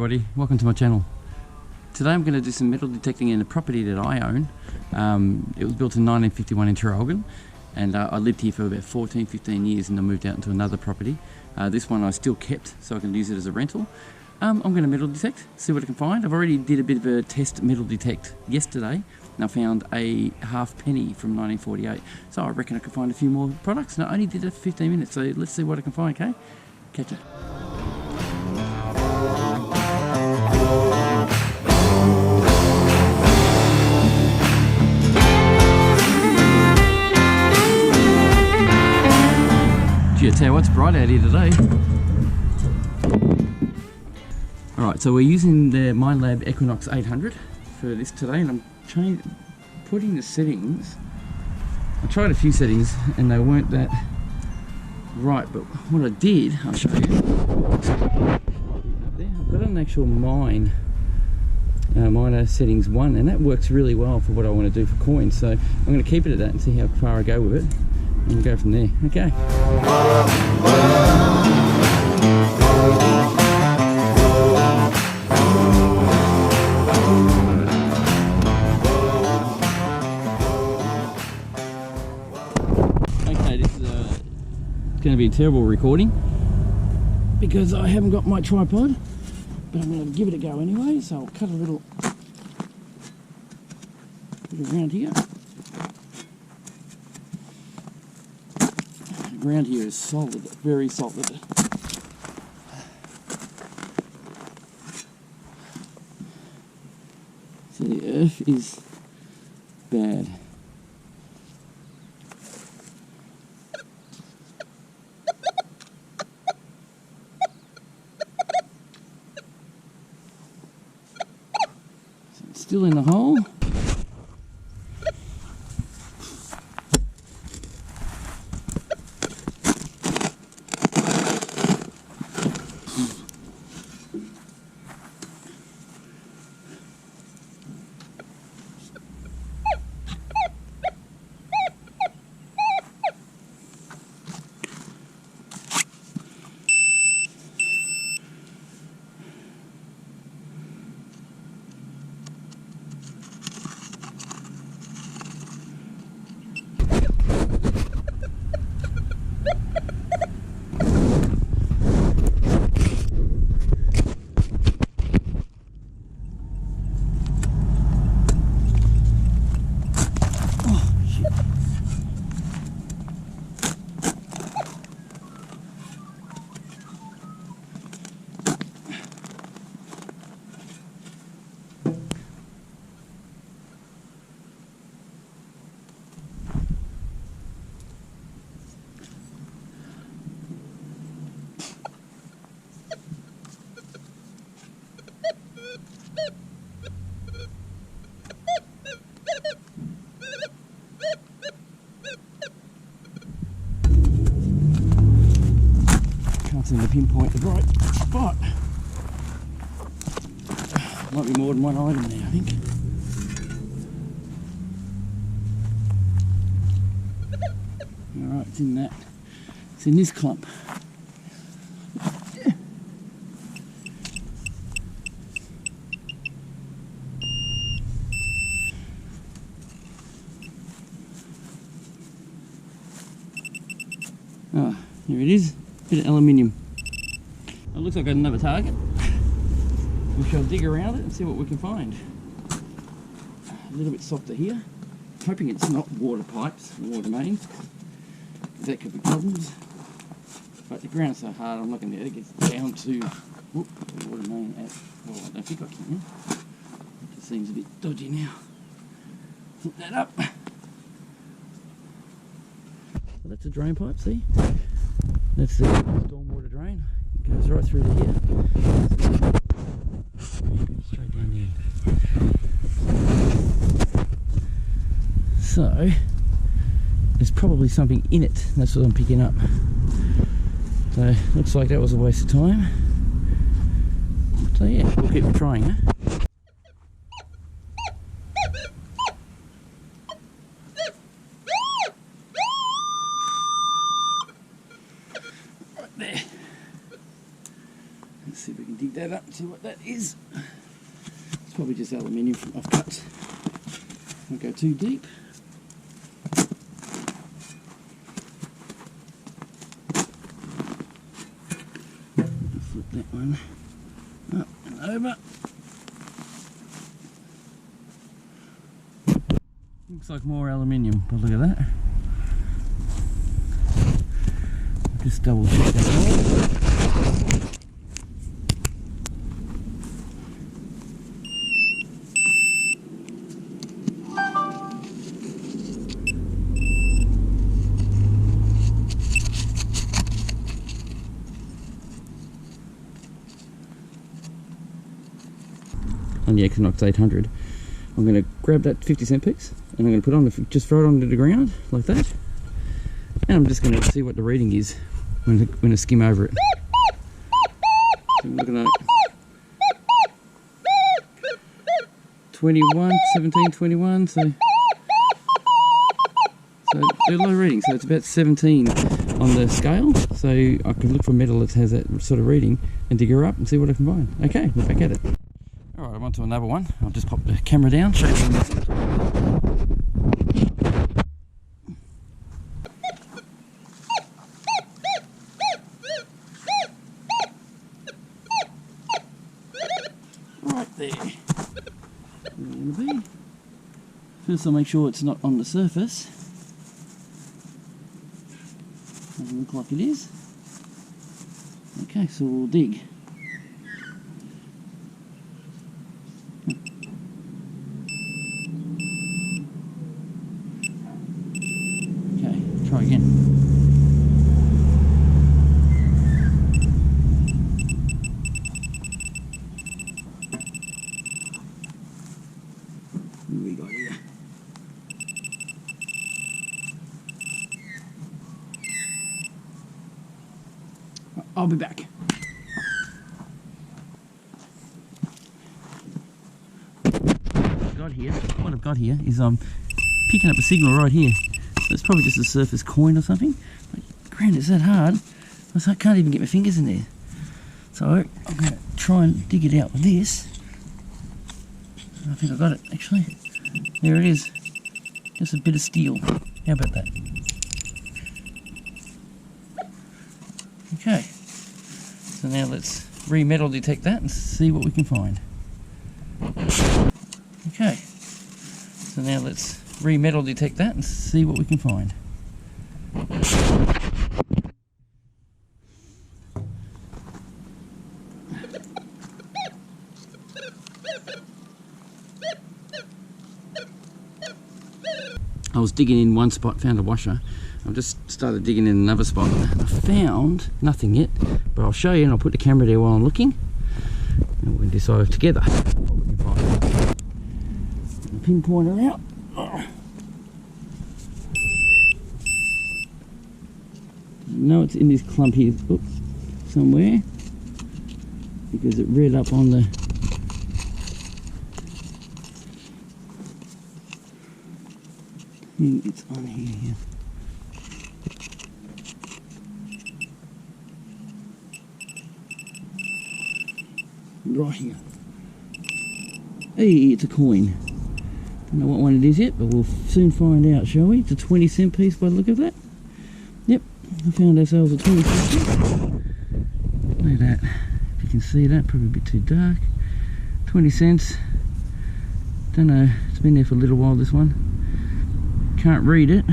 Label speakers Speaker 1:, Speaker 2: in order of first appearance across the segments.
Speaker 1: everybody, welcome to my channel. Today I'm going to do some metal detecting in a property that I own. It was built in 1951 in Traralgon, and I lived here for about 15 years, and I moved out into another property. This one I still kept so I can use it as a rental. I'm going to metal detect, see what I can find. I've already did a bit of a test metal detect yesterday, and I found a halfpenny from 1948. So I reckon I can find a few more products, and I only did it for 15 minutes, so let's see what I can find, okay? Catch it. Gee, I tell you what's bright out here today. Alright, so we're using the Minelab Equinox 800 for this today, and I'm putting the settings. I tried a few settings and they weren't that right, but what I did, I'll show you. Up there, I've got an actual miner settings 1, and that works really well for what I want to do for coins. So I'm going to keep it at that and see how far I go with it, and we'll go from there. Okay. It's going to be a terrible recording because I haven't got my tripod, but I'm going to give it a go anyway. So I'll cut a little bit around here. The ground here is solid, very solid. So the earth is bad. Still in the hole. Seem to pinpoint the right spot. Might be more than one item there, I think. Alright, it's in that. It's in this clump. Ah, here it is. Bit of aluminium. It looks like I've got another target. We shall dig around it and see what we can find. A little bit softer here. Hoping it's not water pipes, water mains. That could be problems. But the ground's so hard, I'm not going to be able to get down to the water main at. Well, I don't think I can. It just seems a bit dodgy now. Hook that up. Well, that's a drain pipe, see? That's the stormwater drain. It goes right through to here. Straight down the end. So, there's probably something in it. That's what I'm picking up. So, looks like that was a waste of time. So yeah, we'll keep trying, huh? Let's see if we can dig that up and see what that is. It's probably just aluminium I've cut. Don't go too deep. Flip that one up and over. Looks like more aluminium, but look at that. Just double check that all. On the Equinox 800, I'm going to grab that 50-cent piece and I'm going to put on just throw it onto the ground like that, and I'm just going to see what the reading is when I skim over it. So I'm looking at 21, 17, 21, so a low reading, so it's about 17 on the scale, so I can look for metal that has that sort of reading and dig her up and see what I can find. Okay, we're back at it. Alright, I'm on to another one. I'll just pop the camera down, show you what it right there. Where we're going to be. First I'll make sure it's not on the surface. Doesn't look like it is. Okay, so we'll dig. Try again. What we got here? I'll be back. What I've got here is I'm picking up a signal right here. It's probably just a surface coin or something. But, grand, it's that hard. I can't even get my fingers in there. So I'm going to try and dig it out with this. I think I got it, actually. There it is. Just a bit of steel. How about that? Okay. So now let's re-metal detect that and see what we can find. Okay. So now let's re-metal detect that and see what we can find. I was digging in one spot, found a washer. I've just started digging in another spot. I found nothing yet, but I'll show you and I'll put the camera there while I'm looking. And we'll decide together what we can find. Pinpointer out. No, it's in this clump here, oops, somewhere, because it read up on the thing. It's on here. Right here. Hey, it's a coin. Don't know what one it is yet, but we'll soon find out, shall we? It's a 20-cent piece by the look of that. Yep, we found ourselves a 20-cent piece. Look at that. If you can see that, probably a bit too dark. 20 cents. Don't know, it's been there for a little while, this one. Can't read it.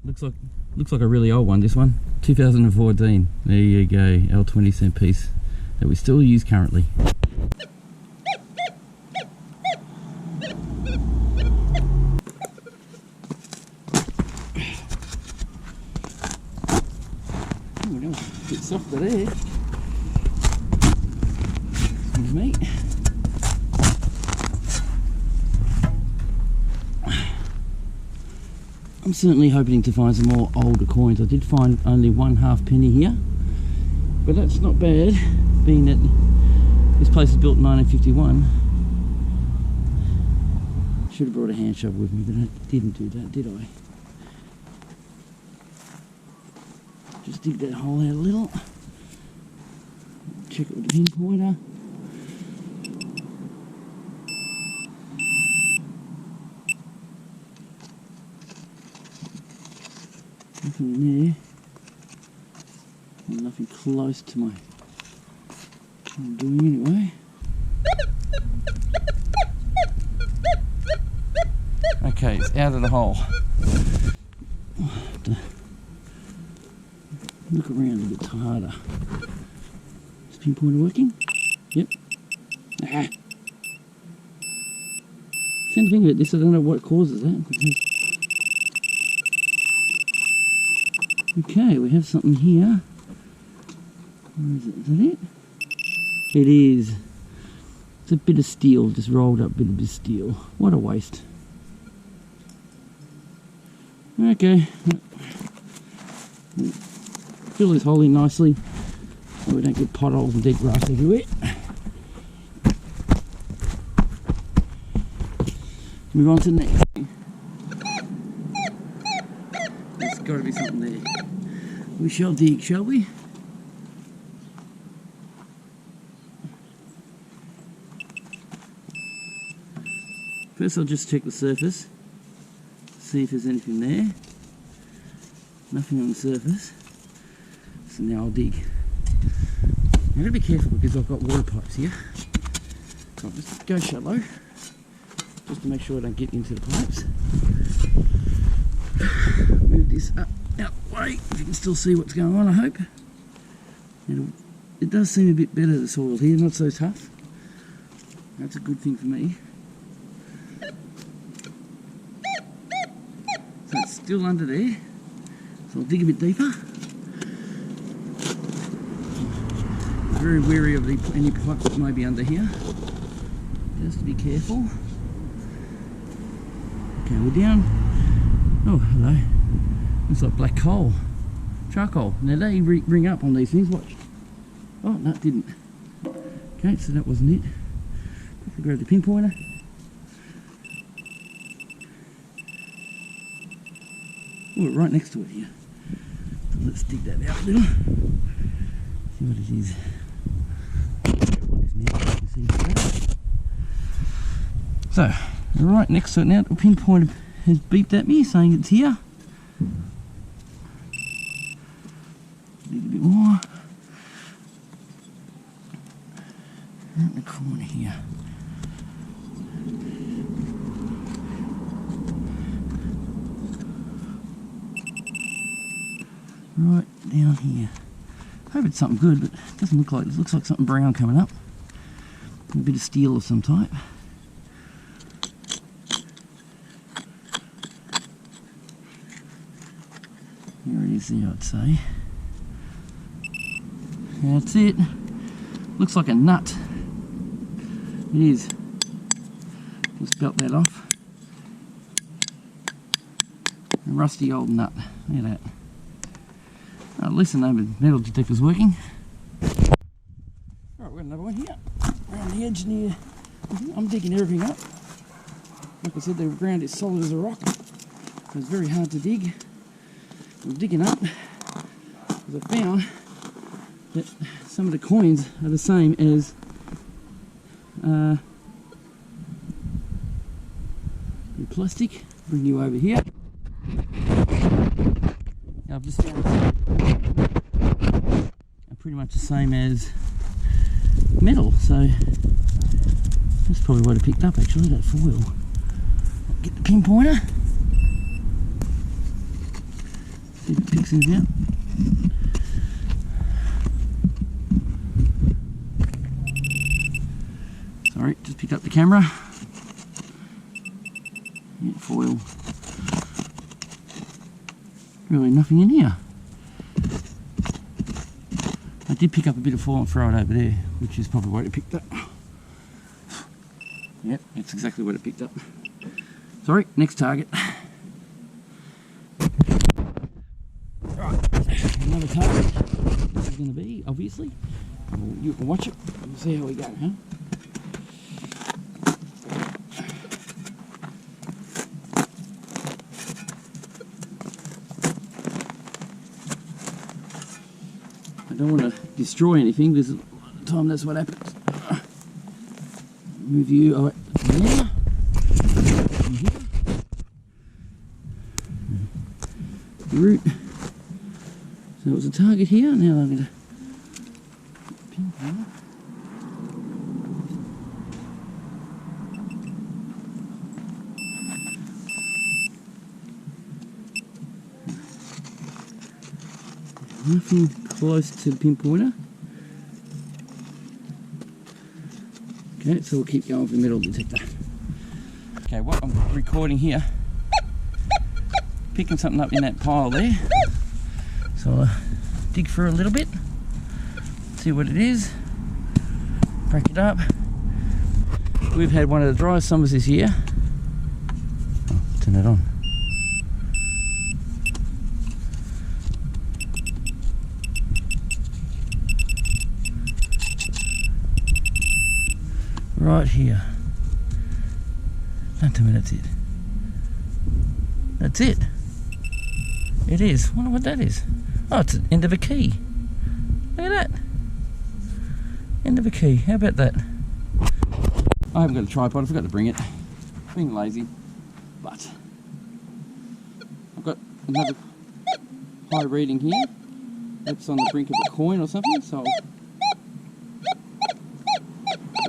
Speaker 1: Looks like a really old one, this one. 2014. There you go, our 20-cent piece that we still use currently. Oh, a bit softer there. Excuse me. I'm certainly hoping to find some more older coins. I did find only 1 halfpenny here, but that's not bad, being that this place was built in 1951. Should have brought a hand shovel with me, but I didn't do that, did I? Just dig that hole out a little. check it with the pinpointer. Nothing in there. And nothing close to my what I'm doing anyway. Okay, it's out of the hole. Look around a bit harder. Is the pinpointer working? Yep. Ah. Same thing about this, I don't know what causes that. Okay, we have something here. Where is it? Is that it? It is. It's a bit of steel, just rolled up bit of steel. What a waste. Okay. Fill this hole in nicely so we don't get potholes and dead grass everywhere. Move on to the next thing. There's got to be something there. We shall dig, shall we? First I'll just check the surface, see if there's anything there. Nothing on the surface. So now I'll dig. I'm going to be careful because I've got water pipes here. So I'll just go shallow, just to make sure I don't get into the pipes. Move this up, out the way. You can still see what's going on, I hope. It does seem a bit better, the soil here, not so tough. That's a good thing for me. So it's still under there. So I'll dig a bit deeper. Very wary of any pipes that may be under here. Just to be careful. Okay, we're down. Oh, hello. Looks like black coal. Charcoal. Now they ring up on these things, watch. Oh, no, it didn't. Okay, so that wasn't it. Quickly grab the pinpointer. Oh, we're right next to it here. So let's dig that out a little. See what it is. So, right next to it now, the pinpointer has beeped at me saying it's here. Dig a bit more. Right in the corner here. Right down here. I hope it's something good, but it doesn't look like it. It looks like something brown coming up. A bit of steel of some type. Here it is there, I'd say. That's it. Looks like a nut. It is. Just belt that off. A rusty old nut. Look at that. At least the name of the metal detector's working. Alright, we've got another one here. Around the edge near. I'm digging everything up. Like I said, the ground is solid as a rock. So it's very hard to dig. I'm digging up because I found that some of the coins are the same as the plastic. Bring you over here. I've just found pretty much the same as metal, so that's probably what I picked up actually, that foil. Get the pinpointer. See if it picks things out. Sorry, just picked up the camera. Yeah, foil. Really nothing in here. I did pick up a bit of foil and throw it over there, which is probably what it picked up. Yep, that's exactly what it picked up. Sorry, next target. Right, another target. This is going to be, obviously. You can watch it. We'll see how we go, huh? I don't want to destroy anything because time that's what happens. Move you over there. The root. So it was a target here. Now I'm going to pinpoint. Nothing close to the pinpointer. Okay, so we'll keep going for the metal detector. Okay, what I'm recording here, picking something up in that pile there. So I'll dig through a little bit, see what it is, break it up. We've had one of the driest summers this year. Oh, turn it on. Right here. Don't tell me that's it. That's it. It is. I wonder what that is. Oh, it's the end of a key. Look at that. End of a key. How about that? I haven't got a tripod. I forgot to bring it. Being lazy. But I've got another high reading here. That's on the brink of a coin or something. So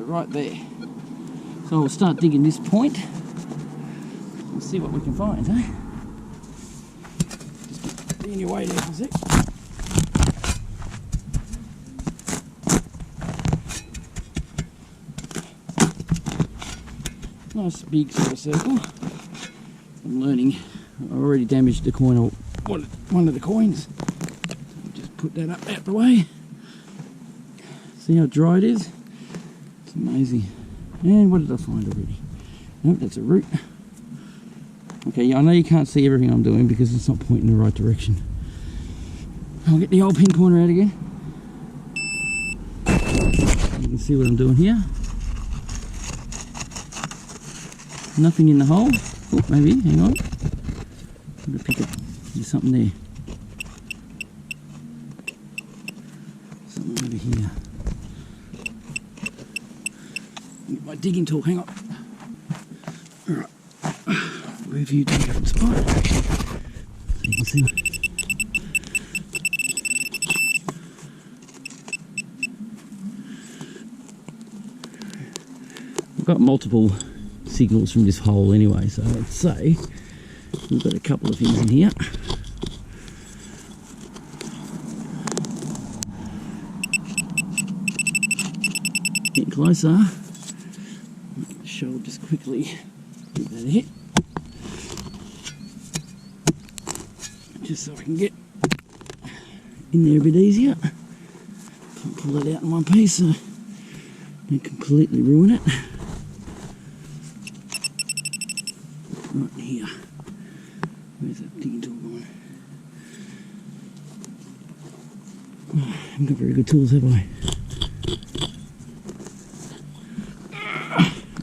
Speaker 1: right there. So we'll start digging this point and see what we can find, eh? Just get in your way there for a sec. Nice big sort of circle. I'm learning. I already damaged the coin, or one of the coins. So I'll just put that up out the way. See how dry it is? Amazing. And what did I find already? Nope, that's a root. Okay, yeah, I know you can't see everything I'm doing because it's not pointing in the right direction. I'll get the old pinpointer out again. You can see what I'm doing here. Nothing in the hole. Oh, maybe, hang on. I'm going to pick up, there's something there. Something over here. Get my digging tool, hang on. Alright, move you to a different spot. So you can see. I've got multiple signals from this hole anyway, so let's say we've got a couple of things in here. Get closer. I'll just quickly give that a hit, just so I can get in there a bit easier. Can't pull that out in one piece, so don't completely ruin it. Right here. Where's that digging tool going? Oh, I haven't got very good tools, have I?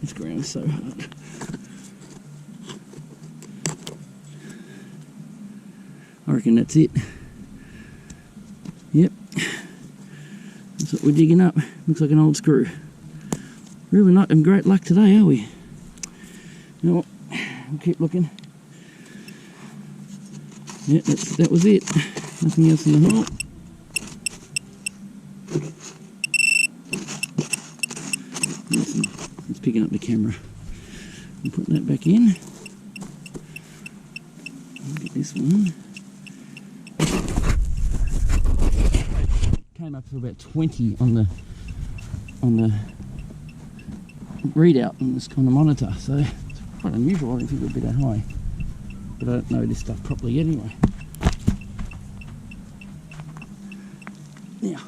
Speaker 1: This ground's so hard. I reckon that's it. Yep. That's what we're digging up. Looks like an old screw. Really not in great luck today, are we? You know what? We'll keep looking. Yeah, that was it. Nothing else in the hole. It's picking up the camera. I'm putting that back in. I'll get this one. Came up to about 20 on the readout on the monitor, so it's quite unusual. I didn't think it would be that high, but I don't know this stuff properly anyway. Yeah.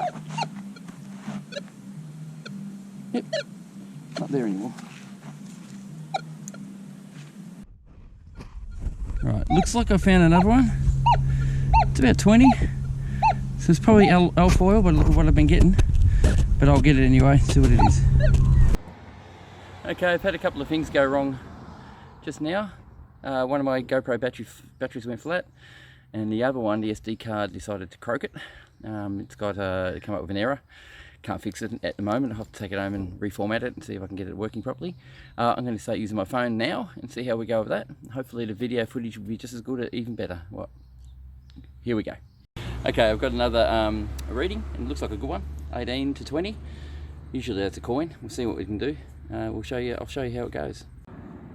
Speaker 1: Yep. Not there anymore. Right, looks like I found another one. It's about 20. So it's probably alfoil, but look at what I've been getting. But I'll get it anyway, see what it is. Okay, I've had a couple of things go wrong just now. One of my GoPro batteries went flat, and the other one, the SD card, decided to croak it. It's got come up with an error. can't fix it at the moment. I'll have to take it home and reformat it and see if I can get it working properly. I'm going to start using my phone now and see how we go with that. Hopefully the video footage will be just as good or even better. Well, here we go. Okay, I've got another reading, and it looks like a good one, 18 to 20. Usually that's a coin. We'll see what we can do. I'll show you how it goes.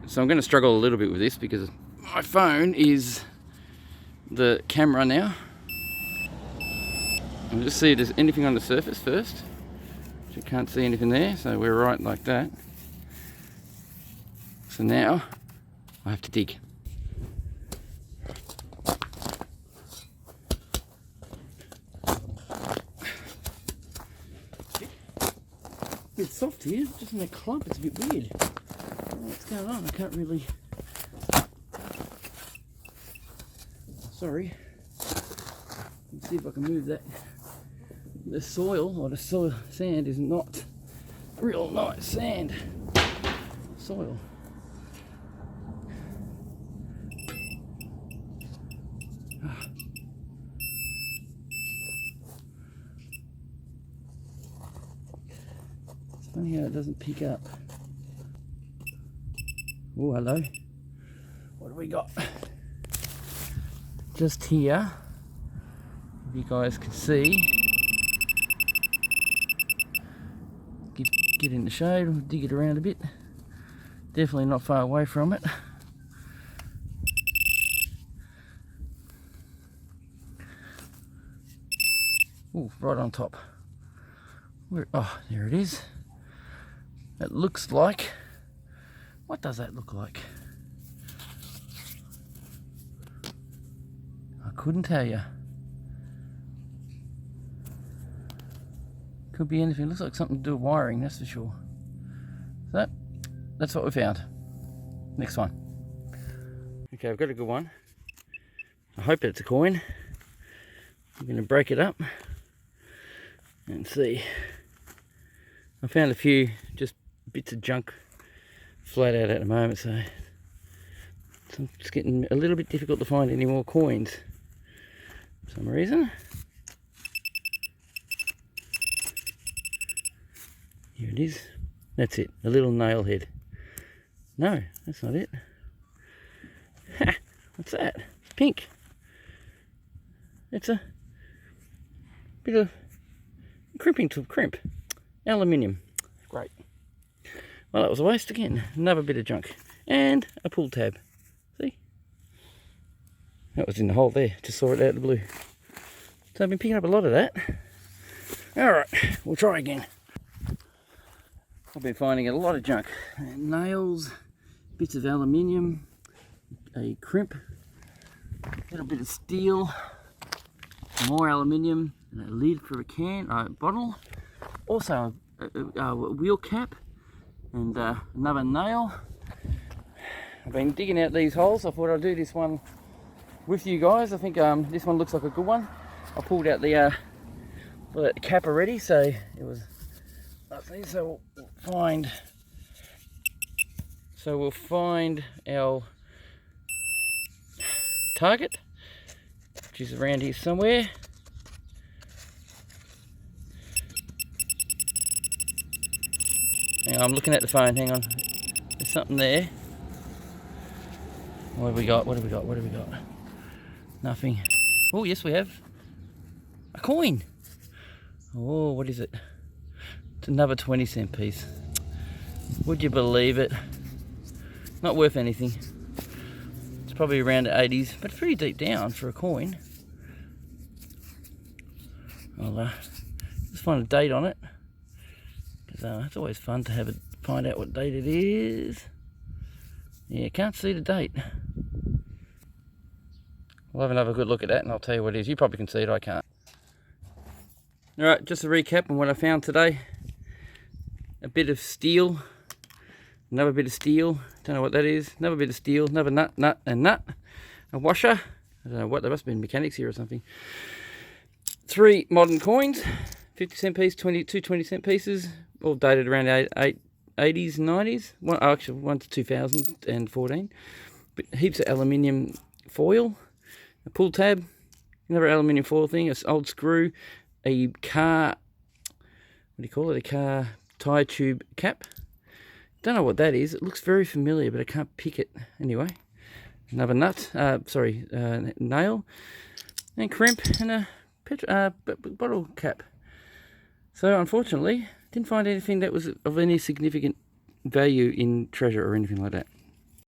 Speaker 1: So I'm going to struggle a little bit with this because my phone is the camera now. I'll just see if there's anything on the surface first. You can't see anything there, so we're right like that. So now I have to dig. It's soft here, just in that clump, it's a bit weird. What's going on? I can't really... Sorry. Let's see if I can move that. The soil, or the soil sand, is not real nice sand. Soil. It's funny how it doesn't pick up. Oh, hello. What do we got? Just here, if you guys can see, get in the shade, or dig it around a bit. Definitely not far away from it. Oh, right on top. Where? Oh, there it is. It looks like... What does that look like? I couldn't tell you. Could be anything. Looks like something to do with wiring, that's for sure. So, that's what we found. Next one. Okay, I've got a good one. I hope it's a coin. I'm going to break it up and see. I found a few just bits of junk flat out at the moment, so it's getting a little bit difficult to find any more coins for some reason. Here it is. That's it. A little nail head. No, that's not it. Ha! What's that? It's pink. It's a bit of crimping to crimp. Aluminium. Great. Well, that was a waste again. Another bit of junk. And a pull tab. See? That was in the hole there. Just saw it out of the blue. So I've been picking up a lot of that. Alright, we'll try again. I've been finding a lot of junk. Nails, bits of aluminium, a crimp, a little bit of steel, more aluminium, and a lid for a bottle. Also a wheel cap and another nail. I've been digging out these holes. I thought I'd do this one with you guys. I think this one looks like a good one. I pulled out the cap already, so it was lovely. So we'll find our target, which is around here somewhere. Hang on, I'm looking at the phone, hang on. There's something there. What have we got? What have we got? What have we got? Nothing. Oh, yes we have. A coin. Oh, what is it? It's another 20-cent piece. Would you believe it? Not worth anything. It's probably around the 80s, but it's pretty deep down for a coin. I'll just find a date on it. Because it's always fun to find out what date it is. Yeah, can't see the date. We'll have another good look at that and I'll tell you what it is. You probably can see it, I can't. Alright, just a recap on what I found today. A bit of steel. Another bit of steel. Don't know what that is. Another bit of steel. Another nut. A washer. I don't know what, there must have been mechanics here or something. 3 modern coins. 50-cent piece, two 20-cent pieces. All dated around the 80s, 90s. Actually, one to 2014. But heaps of aluminium foil. A pull tab. Another aluminium foil thing. An old screw. A car do you call it? A car tyre tube cap. Don't know what that is. It looks very familiar, but I can't pick it. Anyway, another nut. Nail and crimp and a bottle cap. So unfortunately, didn't find anything that was of any significant value in treasure or anything like that.